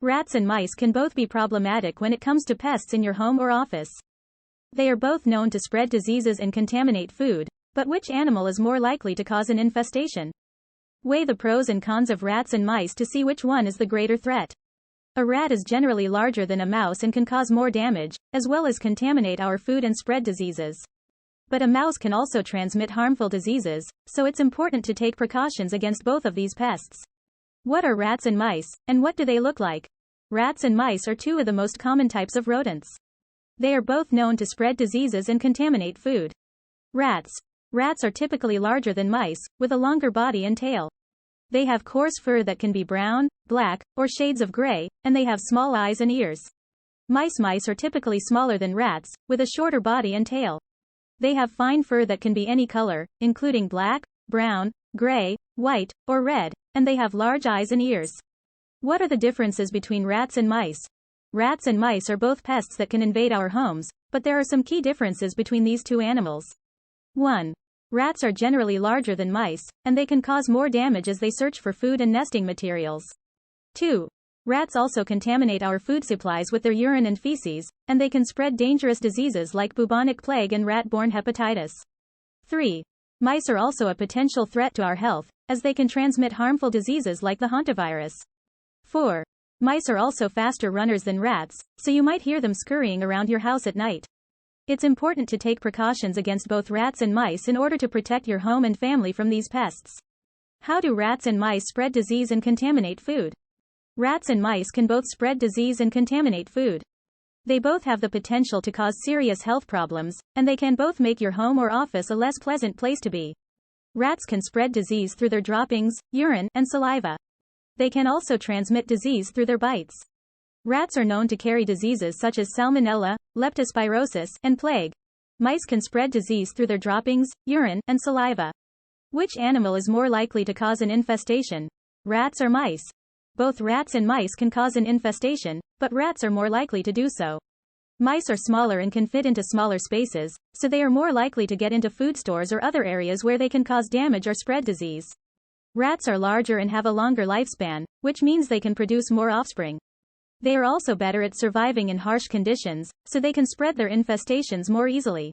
Rats and mice can both be problematic when it comes to pests in your home or office. They are both known to spread diseases and contaminate food, but which animal is more likely to cause an infestation? Weigh the pros and cons of rats and mice to see which one is the greater threat. A rat is generally larger than a mouse and can cause more damage, as well as contaminate our food and spread diseases. But a mouse can also transmit harmful diseases, so it's important to take precautions against both of these pests. What are rats and mice, and what do they look like? Rats and mice are two of the most common types of rodents. They are both known to spread diseases and contaminate food. Rats. Rats are typically larger than mice, with a longer body and tail. They have coarse fur that can be brown, black, or shades of gray, and they have small eyes and ears. Mice are typically smaller than rats, with a shorter body and tail. They have fine fur that can be any color, including black, brown, gray, white, or red, and they have large eyes and ears. What are the differences between rats and mice? Rats and mice are both pests that can invade our homes, but there are some key differences between these two animals. 1. Rats are generally larger than mice, and they can cause more damage as they search for food and nesting materials. 2. Rats also contaminate our food supplies with their urine and feces, and they can spread dangerous diseases like bubonic plague and rat-borne hepatitis. 3. Mice are also a potential threat to our health, as they can transmit harmful diseases like the hantavirus. 4. Mice are also faster runners than rats, so you might hear them scurrying around your house at night. It's important to take precautions against both rats and mice in order to protect your home and family from these pests. How do rats and mice spread disease and contaminate food? Rats and mice can both spread disease and contaminate food. They both have the potential to cause serious health problems, and they can both make your home or office a less pleasant place to be. Rats can spread disease through their droppings, urine, and saliva. They can also transmit disease through their bites. Rats are known to carry diseases such as salmonella, leptospirosis, and plague. Mice can spread disease through their droppings, urine, and saliva. Which animal is more likely to cause an infestation? Rats or mice? Both rats and mice can cause an infestation, but rats are more likely to do so. Mice are smaller and can fit into smaller spaces, so they are more likely to get into food stores or other areas where they can cause damage or spread disease. Rats are larger and have a longer lifespan, which means they can produce more offspring. They are also better at surviving in harsh conditions, so they can spread their infestations more easily.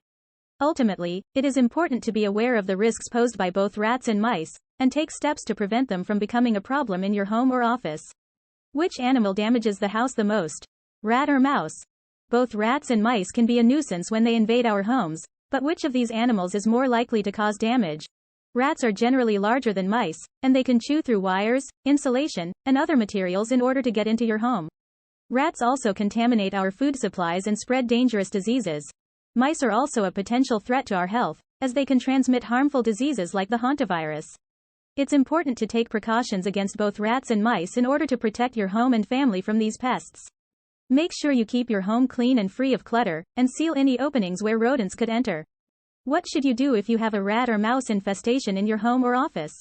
Ultimately, it is important to be aware of the risks posed by both rats and mice, and take steps to prevent them from becoming a problem in your home or office. Which animal damages the house the most? Rat or mouse? Both rats and mice can be a nuisance when they invade our homes, but which of these animals is more likely to cause damage? Rats are generally larger than mice, and they can chew through wires, insulation, and other materials in order to get into your home. Rats also contaminate our food supplies and spread dangerous diseases. Mice are also a potential threat to our health, as they can transmit harmful diseases like the hantavirus. It's important to take precautions against both rats and mice in order to protect your home and family from these pests. Make sure you keep your home clean and free of clutter, and seal any openings where rodents could enter. What should you do if you have a rat or mouse infestation in your home or office?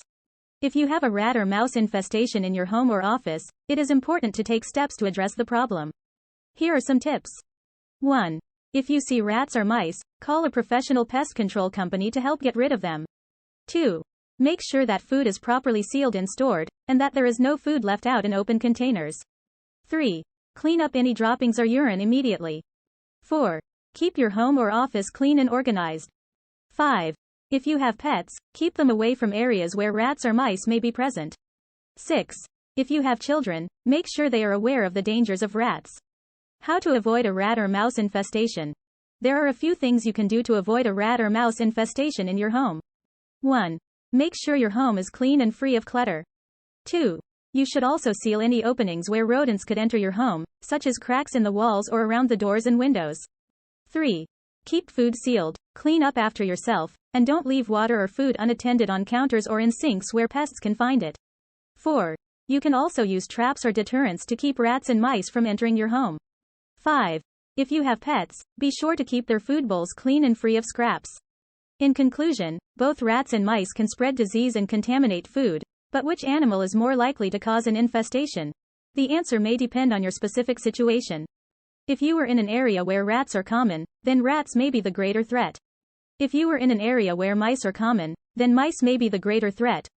If you have a rat or mouse infestation in your home or office, it is important to take steps to address the problem. Here are some tips. 1. If you see rats or mice, call a professional pest control company to help get rid of them. 2. Make sure that food is properly sealed and stored, and that there is no food left out in open containers. 3. Clean up any droppings or urine immediately. 4. Keep your home or office clean and organized. 5. If you have pets, keep them away from areas where rats or mice may be present. 6. If you have children, make sure they are aware of the dangers of rats. How to avoid a rat or mouse infestation? There are a few things you can do to avoid a rat or mouse infestation in your home. 1. Make sure your home is clean and free of clutter. 2. You should also seal any openings where rodents could enter your home, such as cracks in the walls or around the doors and windows. 3. Keep food sealed, clean up after yourself, and don't leave water or food unattended on counters or in sinks where pests can find it. 4. You can also use traps or deterrents to keep rats and mice from entering your home. 5. If you have pets, be sure to keep their food bowls clean and free of scraps. In conclusion, both rats and mice can spread disease and contaminate food, but which animal is more likely to cause an infestation? The answer may depend on your specific situation. If you are in an area where rats are common, then rats may be the greater threat. If you are in an area where mice are common, then mice may be the greater threat.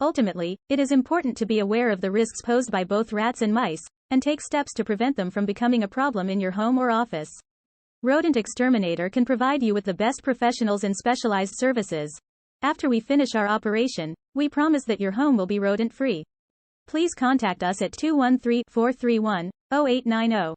Ultimately, it is important to be aware of the risks posed by both rats and mice, and take steps to prevent them from becoming a problem in your home or office. Rodent Exterminator can provide you with the best professionals and specialized services. After we finish our operation, we promise that your home will be rodent-free. Please contact us at 213-431-0890.